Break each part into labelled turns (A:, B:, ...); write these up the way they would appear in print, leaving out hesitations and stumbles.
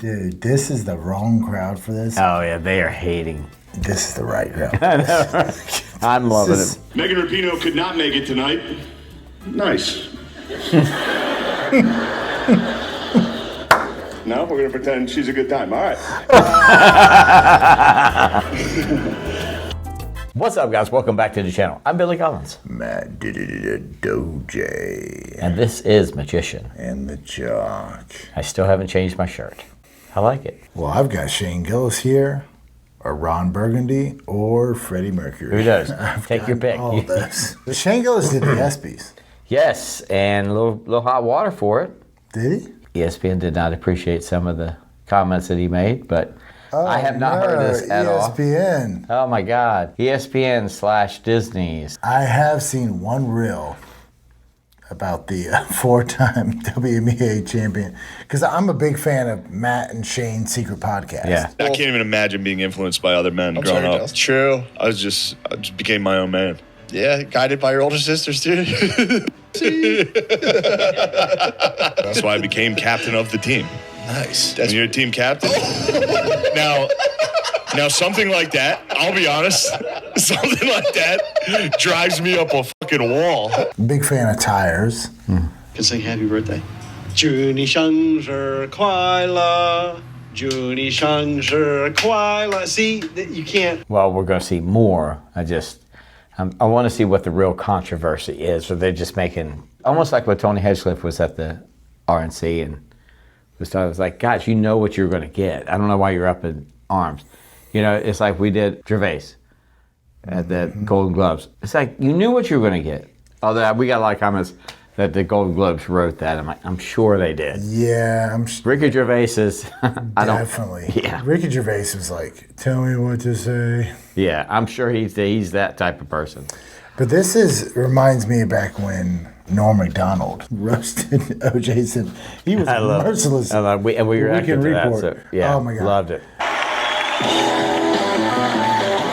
A: Dude, this is the wrong crowd for this.
B: Oh, yeah, they are hating.
A: This is the right crowd.
B: I know, right? I'm loving it.
C: Megan Rapinoe could not make it tonight. Nice. No, we're going to pretend she's a good time. All right.
B: What's up, guys? Welcome back to the channel. I'm Billy Collins.
A: Matt Doje.
B: And this is Magician.
A: And the Jock.
B: I still haven't changed my shirt. I like it.
A: Well, I've got Shane Gillis here, or Ron Burgundy, or Freddie Mercury.
B: Who does? Take your pick.
A: All this. Shane Gillis did the Espy'S.
B: Yes, and a little hot water for it.
A: Did he?
B: ESPN did not appreciate some of the comments that he made, but I have not heard this at all.
A: ESPN.
B: Oh my God. ESPN/Disney's.
A: I have seen one reel about the four-time WNBA champion, because I'm a big fan of Matt and Shane's secret podcast.
B: Yeah.
C: I can't even imagine being influenced by other men growing up.
D: That's true.
C: I just became my own man.
D: Yeah, guided by your older sisters, too.
C: That's why I became captain of the team.
D: Nice.
C: When you're a team captain. Now something like that, I'll be honest, something like that drives me up a fucking wall.
A: Big fan of tires.
D: Can sing happy birthday. 祝你生日快乐，祝你生日快乐. See, you can't.
B: Well, we're going to see more. I want to see what the real controversy is. Or they're just making, almost like what Tony Hedgecliffe was at the RNC and was like, guys, you know what you're going to get. I don't know why you're up in arms. You know, it's like we did Gervais at the Golden Globes. It's like, you knew what you were going to get. Although we got a lot of comments that the Golden Globes wrote that. I'm like, I'm sure they did.
A: Yeah,
B: Ricky Gervais is,
A: definitely.
B: Yeah.
A: Ricky Gervais was like, tell me what to say.
B: Yeah, I'm sure he's that type of person.
A: But this reminds me of back when Norm Macdonald roasted O.J. Simpson. He was merciless.
B: And we reacted to that. So, yeah,
A: oh my God.
B: Loved it.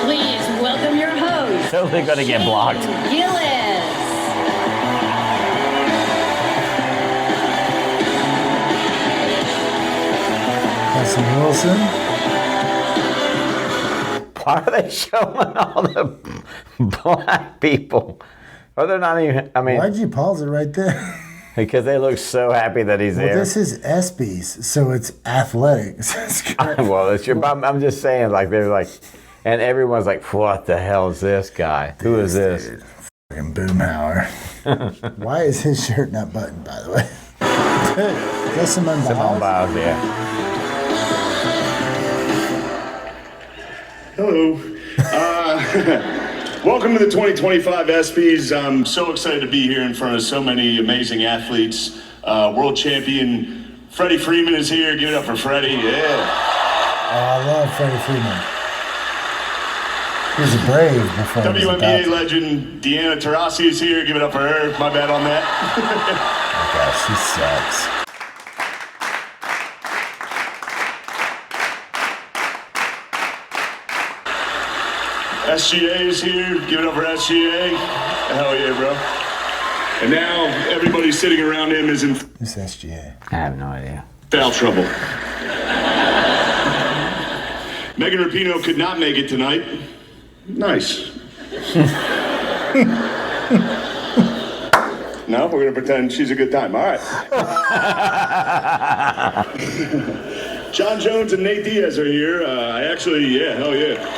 E: Please welcome your host.
B: Totally going to get blocked.
E: Gillis.
A: Hassan Wilson.
B: Why are they showing all the black people? Are they not even, I mean.
A: Why'd you pause it right there?
B: Because they look so happy that he's there.
A: Well, this is Espy'S, so it's athletics.
B: Well, it's your, I'm just saying, like, they're like, and everyone's like, what the hell is this guy? Who is this?
A: Dude, fucking Boomhauer. Why is his shirt not buttoned, by the way? That's Simone Biles.
B: Yeah.
C: Hello. Welcome to the 2025 ESPYs. I'm so excited to be here in front of so many amazing athletes. World champion Freddie Freeman is here. Give it up for Freddie. Yeah.
A: Oh, I love Freddie Freeman. He was a Brave before.
C: WNBA legend Deanna Taurasi is here. Give it up for her. My bad on that.
A: Oh gosh, she sucks.
C: SGA is here. Give it up for SGA. Hell yeah, bro. And now everybody sitting around him is in
A: Who's SGA?
B: I have no idea.
C: foul trouble. Megan Rapinoe could not make it tonight. Nice. No, we're going to pretend she's a good time. All right. John Jones and Nate Diaz are here. Hell yeah.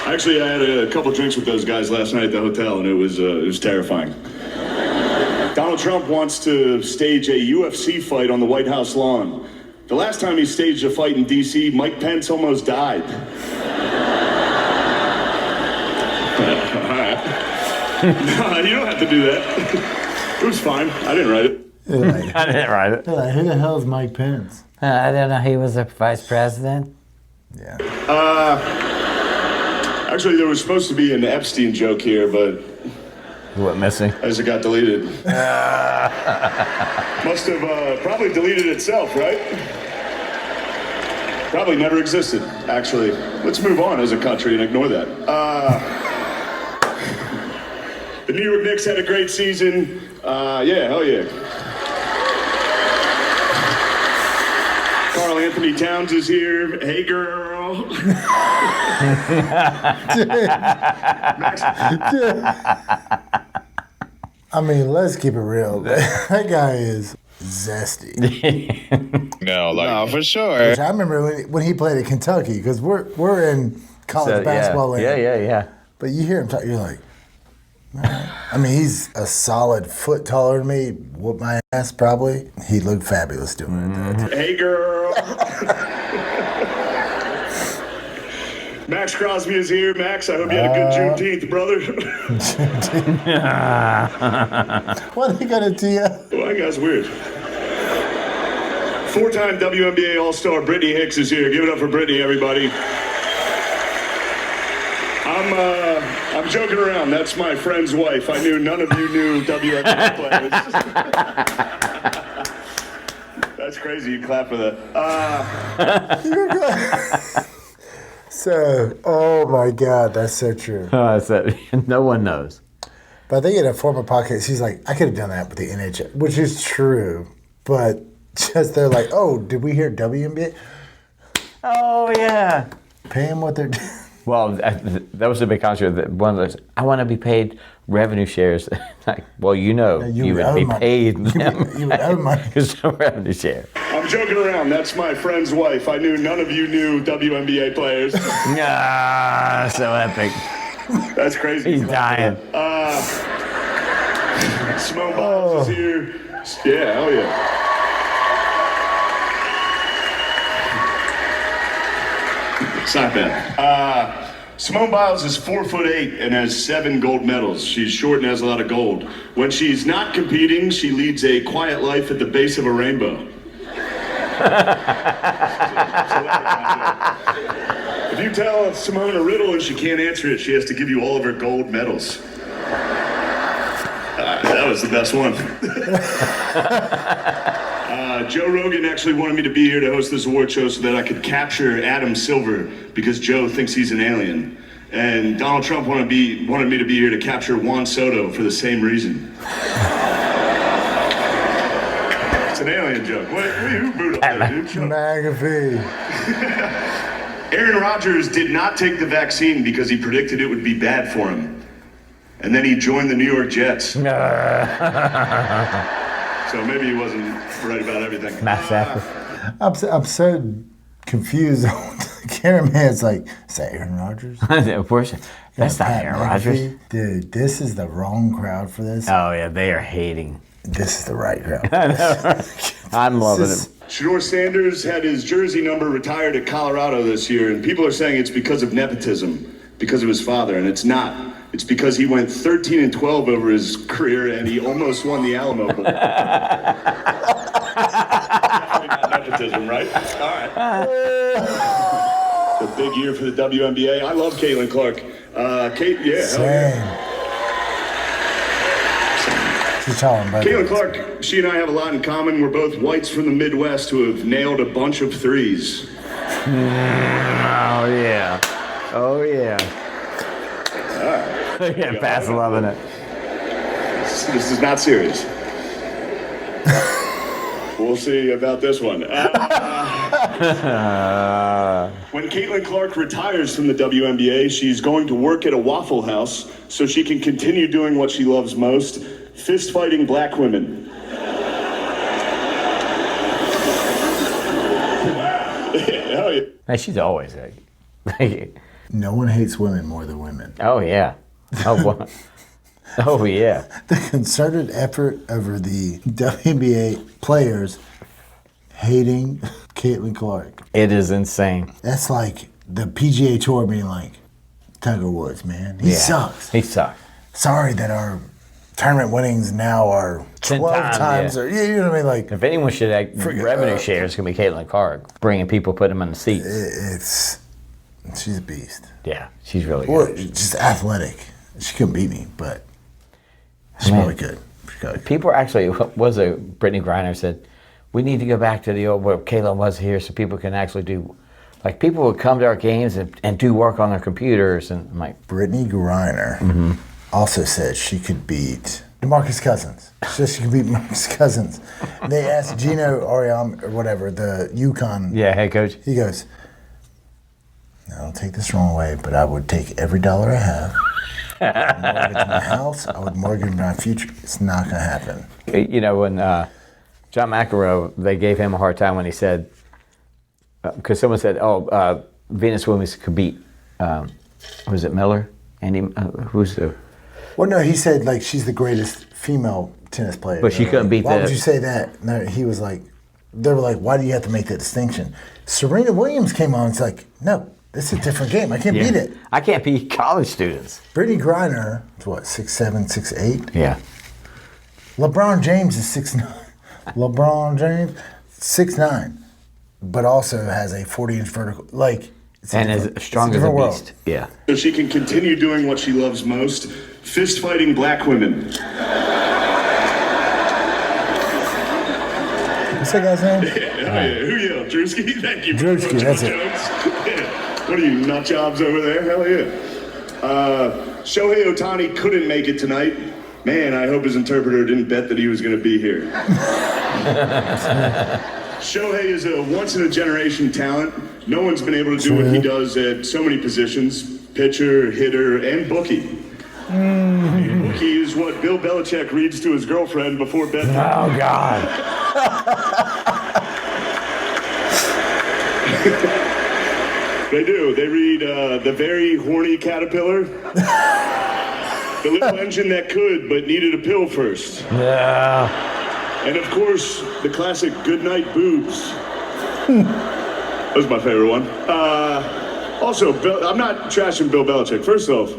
C: Actually, I had a couple drinks with those guys last night at the hotel, and it was terrifying. Donald Trump wants to stage a UFC fight on the White House lawn. The last time he staged a fight in D.C., Mike Pence almost died. All right. No, you don't have to do that. It was fine. I didn't write it.
B: I didn't write it.
A: Who the hell is Mike Pence?
B: I didn't know he was a vice president.
A: Yeah.
C: Actually, there was supposed to be an Epstein joke here, but
B: You went missing.
C: as it got deleted. Must have probably deleted itself, right? Probably never existed, actually. Let's move on as a country and ignore that. The New York Knicks had a great season. Yeah, hell yeah. Anthony Towns is here. Hey, girl.
A: I mean, let's keep it real. That guy is zesty.
F: No, for sure.
A: Which I remember when he played at Kentucky, because we're in college basketball land.
B: Yeah.
A: But you hear him talk, you're like, all right. I mean, he's a solid foot taller than me. Whoop my ass, probably. He looked fabulous doing it.
C: Hey, girl. Max Crosby is here. Max, I hope you had a good Juneteenth, brother.
A: What are they gonna do you?
C: Well, that guy's weird. Four-time WNBA All-Star Brittany Hicks is here. Give it up for Brittany, everybody. I'm joking around. That's my friend's wife. I knew none of you knew WNBA players. That's crazy. You clap for that.
A: So, oh my God, that's so true.
B: No one knows.
A: But I think in a former podcast, he's like, I could have done that with the NHL, which is true. But just they're like, oh, did we hear WNBA?
B: Oh, yeah.
A: Pay them what they're doing.
B: Well, that was a big concert. One of those, I want to be paid revenue shares. Like, well, you would be paid them.
A: You would owe money.
B: There's no revenue share.
C: I'm joking around. That's my friend's wife. I knew none of you knew WNBA players.
B: So epic.
C: That's crazy.
B: He's dying.
C: Simone Biles is here. Yeah, hell yeah. It's not bad. Simone Biles is 4'8" and has 7 gold medals. She's short and has a lot of gold. When she's not competing, she leads a quiet life at the base of a rainbow. If you tell Simone a riddle and she can't answer it, she has to give you all of her gold medals. That was the best one. Joe Rogan actually wanted me to be here to host this award show so that I could capture Adam Silver because Joe thinks he's an alien. And Donald Trump wanted me to be here to capture Juan Soto for the same reason. It's an alien joke. Who booed up there, dude?
A: McAfee.
C: Aaron Rodgers did not take the vaccine because he predicted it would be bad for him. And then he joined the New York Jets. So maybe he wasn't right about everything.
A: I'm so confused. The cameraman's like, is that Aaron Rodgers?
B: Of course. That's not Aaron Rodgers.
A: Dude, this is the wrong crowd for this.
B: Oh, yeah, they are hating.
A: This is the right crowd.
B: I'm loving it.
C: Shedeur Sanders had his jersey number retired at Colorado this year, and people are saying it's because of nepotism, because of his father, and it's not. It's because he went 13-12 over his career, and he almost won the Alamo Bowl. Nepotism, right? All right. A big year for the WNBA. I love Caitlin Clark. Kate, yeah.
A: Same. She's telling, buddy.
C: Caitlin Clark, she and I have a lot in common. We're both whites from the Midwest who have nailed a bunch of threes.
B: Oh, yeah. Oh, yeah. Yeah, Pat's loving it.
C: This is not serious. We'll see about this one. When Caitlin Clark retires from the WNBA, she's going to work at a Waffle House so she can continue doing what she loves most, fist fighting black women. Hell yeah.
B: Hey, she's always like,
A: No one hates women more than women.
B: oh, yeah. Oh, what? Oh, yeah.
A: The concerted effort over the WNBA players hating Caitlin Clark.
B: It is insane.
A: That's like the PGA Tour being like, Tiger Woods, man. He sucks.
B: He sucks.
A: Sorry that our tournament winnings now are 12 times.
B: yeah.
A: Or, you know what I mean? Like,
B: If anyone should have revenue share, it's going to be Caitlin Clark. Bringing people, putting them in the seats.
A: she's a beast.
B: Yeah, she's really
A: Or
B: good.
A: just athletic. She couldn't beat me, but she's probably good.
B: People actually, Brittany Griner said, we need to go back to the old where Caitlin was here so people can actually do, like people would come to our games and do work on their computers. And I'm like,
A: Brittany Griner also said she could beat DeMarcus Cousins. So she can beat DeMarcus Cousins. They asked Gino Auriemma or whatever, the UConn.
B: Yeah, head coach.
A: He goes, "Now, don't take this the wrong way, but I would take every dollar I have. I would mortgage my house. I would mortgage my future. It's not going to happen."
B: You know, when John McEnroe, they gave him a hard time when he said, because someone said, Venus Williams could beat, was it Miller? Who's the...
A: Well, no, he said, like, she's the greatest female tennis player.
B: But she couldn't beat
A: Why
B: the...
A: would you say that? No, he was like, they were like, why do you have to make that distinction? Serena Williams came on and it's like, no, this is a different game. I can't beat it.
B: I can't beat college students.
A: Brittany Griner is what, 6'7", 6'8"?
B: Yeah.
A: LeBron James is 6'9". LeBron James, 6'9", but also has a 40-inch vertical. Like,
B: and as strong as a beast. Yeah.
C: So she can continue doing what she loves most, fist fighting black women.
A: What's that guy's name?
C: Yeah. Who yelled? Drewski? Thank you.
A: Drewski, that's it.
C: Yeah. What are you, nut jobs over there? Hell yeah. Shohei Ohtani couldn't make it tonight. Man, I hope his interpreter didn't bet that he was going to be here. Shohei is a once-in-a-generation talent. No one's been able to do what he does at so many positions, pitcher, hitter, and bookie. Bookie is what Bill Belichick reads to his girlfriend before bedtime.
B: Oh, God.
C: They do. They read The Very Horny Caterpillar. The Little Engine That Could But Needed a Pill First.
B: Yeah.
C: And of course, the classic Goodnight Boobs. That was my favorite one. Also, I'm not trashing Bill Belichick. First off,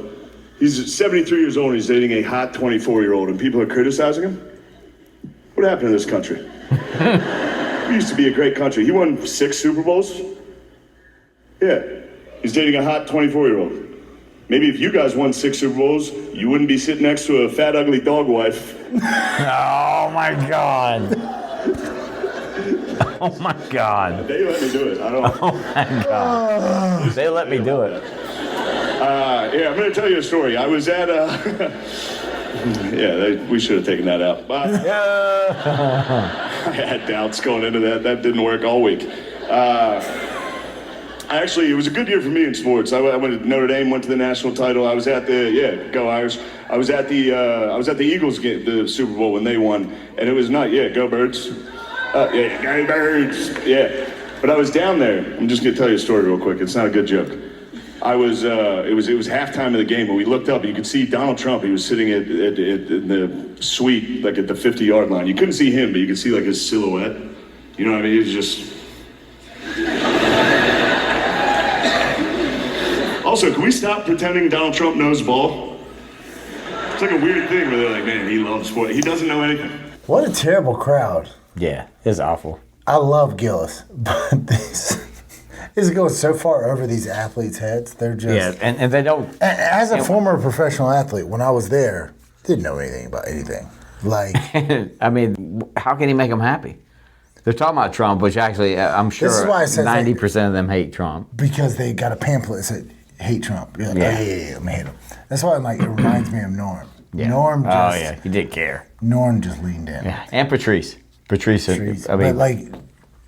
C: he's 73 years old and he's dating a hot 24-year-old and people are criticizing him? What happened to this country? We used to be a great country. He won 6 Super Bowls. Yeah, he's dating a hot 24-year-old. Maybe if you guys won 6 Super Bowls, you wouldn't be sitting next to a fat, ugly dog wife.
B: Oh, my God. Oh, my God.
C: They let me do it. I don't.
B: Oh, my God. They let me do it.
C: Yeah, I'm going to tell you a story. I was at we should have taken that out. I had doubts going into that. That didn't work all week. Actually, it was a good year for me in sports. I went to Notre Dame, went to the national title. I was at go Irish. I was at the Eagles game, the Super Bowl when they won, and it was not, go Birds. Go Birds. Yeah. But I was down there. I'm just gonna tell you a story real quick. It's not a good joke. I was. It was halftime of the game, but we looked up and you could see Donald Trump. He was sitting in the suite, like at the 50-yard line. You couldn't see him, but you could see like his silhouette. You know what I mean? He was just. Also, can we stop pretending Donald Trump knows ball? It's like a weird thing where they're like, man, he loves sport. He doesn't know anything.
A: What a terrible crowd.
B: Yeah, it's awful.
A: I love Gillis, but this goes so far over these athletes' heads. They're just...
B: Yeah, and they don't...
A: As a former professional athlete, when I was there, didn't know anything about anything. Like...
B: I mean, how can he make them happy? They're talking about Trump, which actually, I'm sure 90% of them hate Trump.
A: Because they got a pamphlet that said, hate Trump. You're like, yeah, I'm gonna hate him. That's why I'm like, it reminds me of Norm.
B: Yeah.
A: Norm just...
B: Oh, yeah, he did care.
A: Norm just leaned in.
B: Yeah, and Patrice. I mean...
A: But like,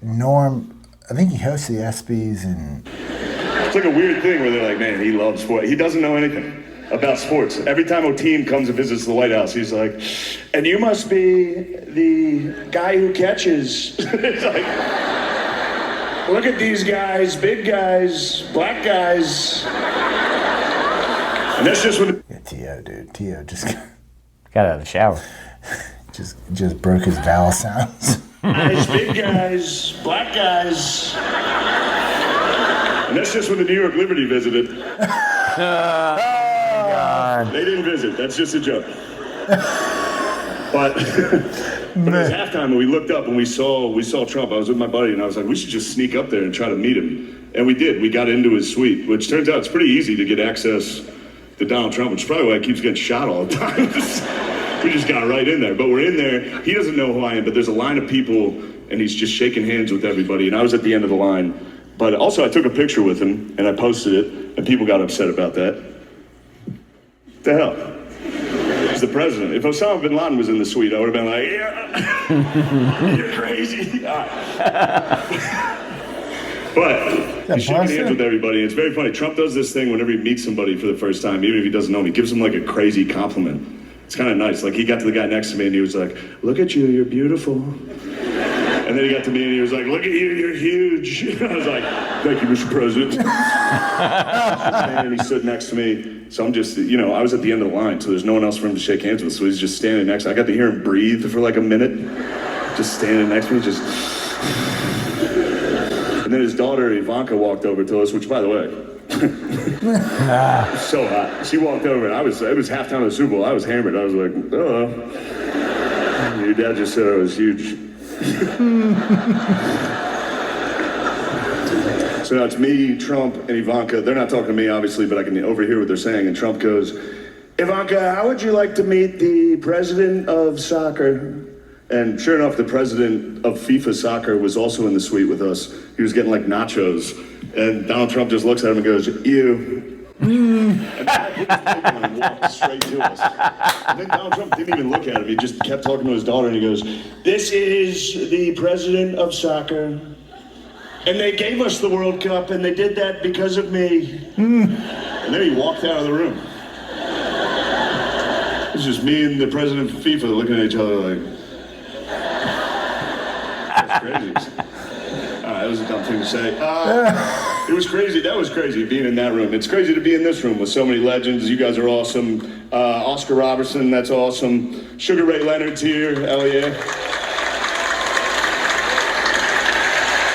A: Norm... I think he hosts the Espy'S and...
C: It's like a weird thing where they're like, man, he loves sport. He doesn't know anything about sports. Every time a team comes and visits the White House, he's like, and you must be the guy who catches. It's like, look at these guys, big guys, black guys. And that's just what...
A: Yeah, T.O., dude. T.O. just...
B: Got out of the shower.
A: just broke his vowel sounds.
C: Guys, big guys, black guys. And that's just when the New York Liberty visited.
B: God.
C: They didn't visit. That's just a joke. But it was halftime and we looked up and we saw Trump. I was with my buddy and I was like, we should just sneak up there and try to meet him. And we did. We got into his suite, which turns out it's pretty easy to get access to Donald Trump, which is probably why he keeps getting shot all the time. We just got right in there. But we're in there. He doesn't know who I am, but there's a line of people and he's just shaking hands with everybody. And I was at the end of the line. But also I took a picture with him and I posted it and people got upset about that. What the hell? the president. If Osama bin Laden was in the suite, I would have been like, yeah, you're crazy. But he's shaking hands with everybody. It's very funny. Trump does this thing whenever he meets somebody for the first time, even if he doesn't know him. He gives them like a crazy compliment. It's kind of nice. Like he got to the guy next to me and he was like, look at you, you're beautiful. And then he got to me and he was like, look at you, you're huge. I was like, thank you, Mr. President. And he stood next to me. So I'm just, I was at the end of the line, so there's no one else for him to shake hands with. So he's just standing next to me. I got to hear him breathe for like a minute. Just standing next to me, just... And then his daughter, Ivanka, walked over to us, which, by the way, so hot. She walked over, and it was halftime of the Super Bowl. I was hammered. I was like, oh, your dad just said I was huge. So now it's me, Trump, and Ivanka. They're not talking to me, obviously, but I can overhear what they're saying. And Trump goes, Ivanka, how would you like to meet the president of soccer? And sure enough, the president of FIFA soccer was also in the suite with us. He was getting like nachos. And Donald Trump just looks at him and goes, you. And then walked straight to us. And then Donald Trump didn't even look at him. He just kept talking to his daughter and he goes, this is the president of soccer. And they gave us the World Cup and they did that because of me. And then he walked out of the room. It was just me and the president of FIFA looking at each other like, that's crazy. That was a dumb thing to say. It was crazy. That was crazy, being in that room. It's crazy to be in this room with so many legends. You guys are awesome. Oscar Robertson, that's awesome. Sugar Ray Leonard's here. Hell yeah.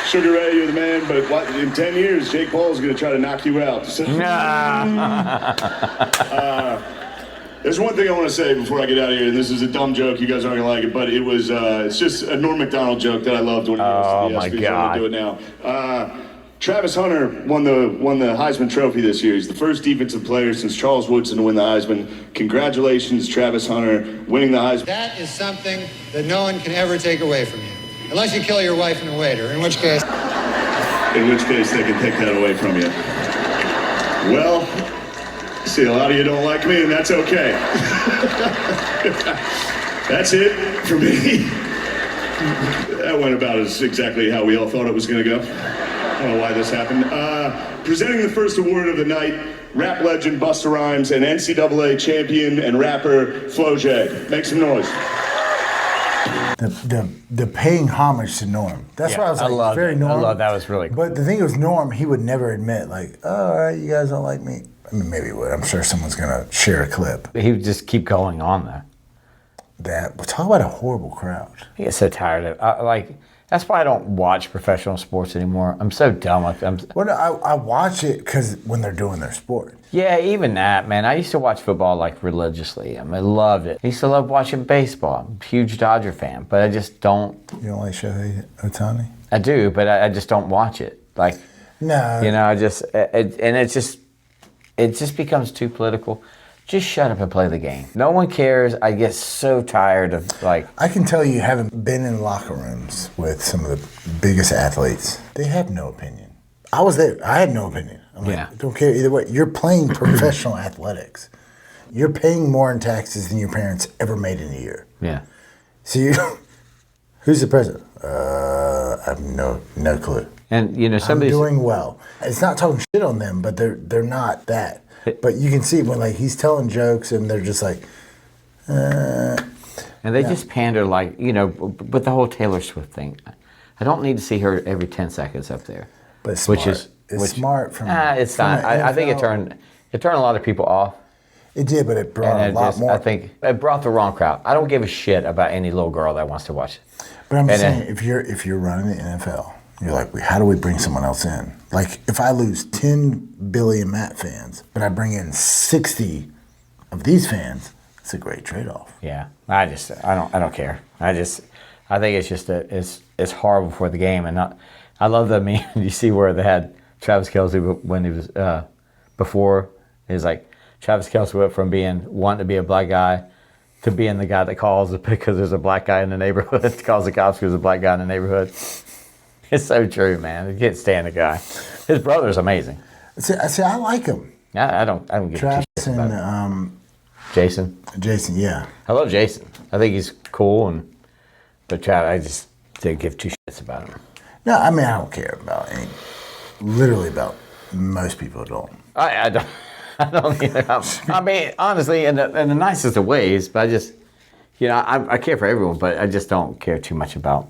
C: Sugar Ray, you're the man, but what, in 10 years, Jake Paul's going to try to knock you out. There's one thing I want to say before I get out of here, and this is a dumb joke. You guys aren't going to like it, but it's just a Norm Macdonald joke that I loved when he was to the ESPYs. I'm going to do it now. Travis Hunter won the Heisman Trophy this year. He's the first defensive player since Charles Woodson to win the Heisman. Congratulations, Travis Hunter, winning the Heisman.
G: That is something that no one can ever take away from you. Unless you kill your wife and a waiter, in which case...
C: In which case they can take that away from you. Well, see, a lot of you don't like me, and that's okay. That's it for me. That went about as exactly how we all thought it was going to go. I don't know why this happened. Presenting the first award of the night, rap legend Busta Rhymes and NCAA champion and rapper Flo J. Make some noise.
A: The paying homage to Norm. That's why I was like, very Norm.
B: I love that. Was really cool.
A: But the thing was, Norm, he would never admit, like, oh, all right, you guys don't like me. I mean, maybe he would. I'm sure someone's going to share a clip.
B: He would just keep going on there.
A: Talk about a horrible crowd.
B: I get so tired of it. That's why I don't watch professional sports anymore. I'm so done with them.
A: Well, I watch it because when they're doing their sport.
B: Yeah, even that, man. I used to watch football religiously. I loved it. I used to love watching baseball. I'm a huge Dodger fan, but I just don't.
A: You don't like Shohei Ohtani?
B: I do, but I just don't watch it.
A: No.
B: It just becomes too political. Just shut up and play the game. No one cares. I get so tired of I
A: can tell you, having been in locker rooms with some of the biggest athletes, they have no opinion. I was there. I had no opinion. I'm like, don't care either way. You're playing professional athletics. You're paying more in taxes than your parents ever made in a year.
B: Yeah.
A: So who's the president? I have no clue.
B: And
A: I'm doing well. It's not talking shit on them, but they're not that. But you can see when he's telling jokes and they're just like,
B: and they just pander with the whole Taylor Swift thing. I don't need to see her every 10 seconds up there.
A: But smart. It's smart from.
B: It's not. I think it turned a lot of people off.
A: It did, but it brought a lot more.
B: I think it brought the wrong crowd. I don't give a shit about any little girl that wants to watch it.
A: But I'm saying, if you're running the NFL, you're like, how do we bring someone else in? Like, if I lose 10 billion Matt fans, but I bring in 60 of these fans, it's a great trade-off.
B: Yeah, I don't care. I think it's just it's horrible for the game, and I love the meme. You see where they had Travis Kelce when he was before. He's like, Travis Kelce went from wanting to be a black guy to being the guy that calls it because there's a black guy in the neighborhood, calls the cops because there's a black guy in the neighborhood. It's so true, man. I can't stand the guy. His brother's amazing.
A: See, I like him.
B: I don't give
A: Travis
B: a shit about
A: and
B: Jason.
A: Jason, yeah.
B: I love Jason. I think he's cool, but Chad, I just didn't give two shits about him.
A: No, I mean, I don't care about literally about most people don't.
B: I don't. I don't either. I mean, honestly, in the nicest of ways, but I just, I care for everyone, but I just don't care too much about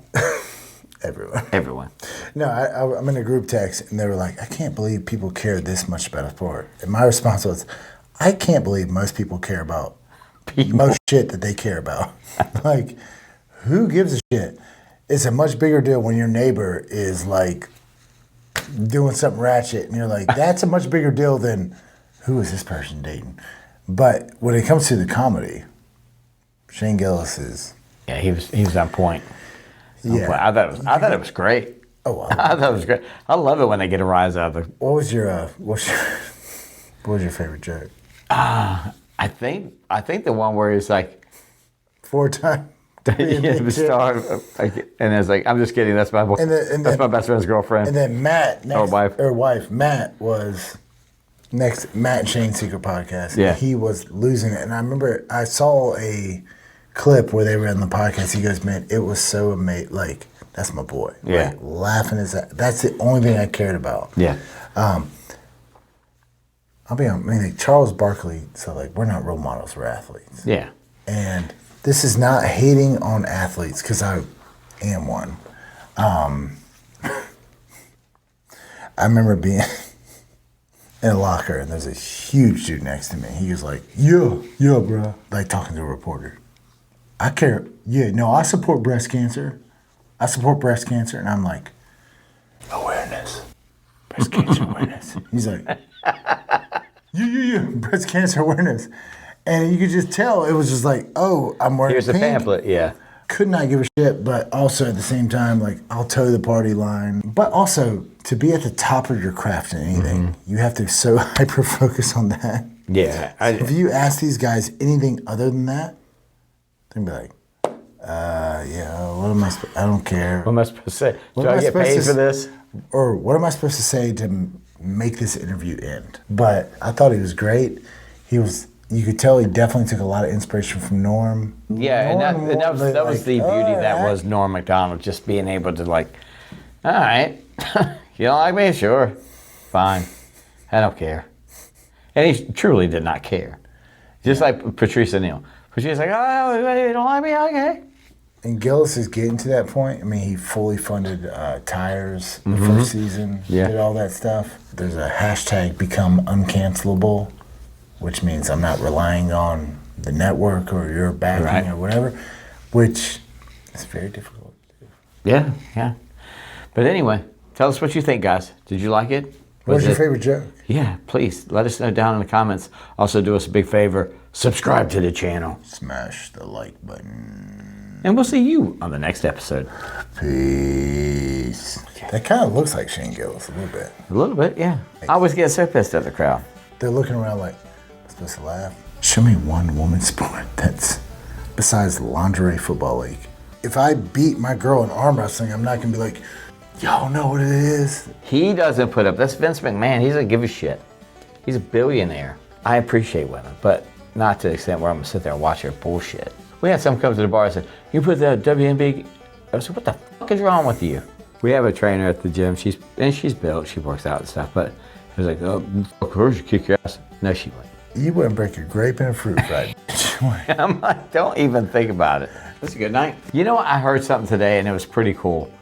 B: everyone.
A: No, I'm in a group text, and they were like, I can't believe people care this much about a sport. And my response was, I can't believe most people care about most shit that they care about. Like, who gives a shit? It's a much bigger deal when your neighbor is like doing something ratchet, and you're like, that's a much bigger deal than who is this person dating. But when it comes to the comedy, Shane Gillis is.
B: Yeah, he was on point.
A: Yeah,
B: I thought it was great.
A: Oh, wow.
B: I thought it was great. I love it when they get a rise out of it.
A: What was your favorite joke?
B: I think the one where he's like
A: 4-time.
B: the star, and it's like, I'm just kidding. That's my that's my best friend's girlfriend.
A: And then Matt,
B: wife.
A: Matt was next. Matt and Shane's Secret Podcast.
B: Yeah,
A: he was losing it, and I remember I saw a clip where they were in the podcast. He goes, "Man, it was so amazing. Like, that's my boy.
B: Yeah,
A: like, laughing is that's the only thing I cared about.
B: Yeah.
A: I'll be honest. I mean, like Charles Barkley said, like, we're not role models, we're athletes.
B: Yeah.
A: And this is not hating on athletes, because I am one. I remember being in a locker, and there's a huge dude next to me. He was like, yeah, bro. Like talking to a reporter. I care. Yeah, no, I support breast cancer. And I'm like, awareness. Breast cancer awareness. He's like, yeah, breast cancer awareness. And you could just tell it was just like, oh, I'm wearing
B: Here's
A: pink.
B: a pamphlet, yeah.
A: Could not give a shit, but also at the same time, like, I'll toe the party line. But also, to be at the top of your craft in anything, you have to so hyper-focus on that.
B: Yeah.
A: If you ask these guys anything other than that, they'll be like, yeah, what am I I don't care.
B: What am I supposed to say? Do I get paid for this?
A: Or what am I supposed to say to make this interview end? But I thought he was great. You could tell he definitely took a lot of inspiration from Norm.
B: Yeah, and that was the beauty that was Norm Macdonald, just being able to like, all right, you don't like me? Sure, fine, I don't care. And he truly did not care. Just like Patrice O'Neal. Patrice's like, oh, you don't like me? Okay.
A: And Gillis is getting to that point. I mean, he fully funded Tires the first season, did all that stuff. There's a hashtag become uncancelable, which means I'm not relying on the network or your backing or whatever, which is very difficult to do.
B: Yeah. But anyway, tell us what you think, guys. Did you like it?
A: What was your favorite joke?
B: Yeah, please let us know down in the comments. Also, do us a big favor, subscribe to the channel.
A: Smash the like button.
B: And we'll see you on the next episode.
A: Peace. That kind of looks like Shane Gillis a little bit.
B: A little bit, yeah. I always get so pissed at the crowd.
A: They're looking around like, I'm supposed to laugh. Show me one woman's sport that's besides the lingerie football league. If I beat my girl in arm wrestling, I'm not going to be like, y'all know what it is.
B: He doesn't put up, that's Vince McMahon. He doesn't give a shit. He's a billionaire. I appreciate women, but not to the extent where I'm going to sit there and watch her bullshit. We had some come to the bar and said, you put the WNBA. I said, what the fuck is wrong with you? We have a trainer at the gym. She's built. She works out and stuff. But he was like, oh, fuck her, she kick your ass. No, she wouldn't.
A: You wouldn't break a grape in a fruit fight.
B: I'm like, don't even think about it. That's a good night. You know what? I heard something today and it was pretty cool.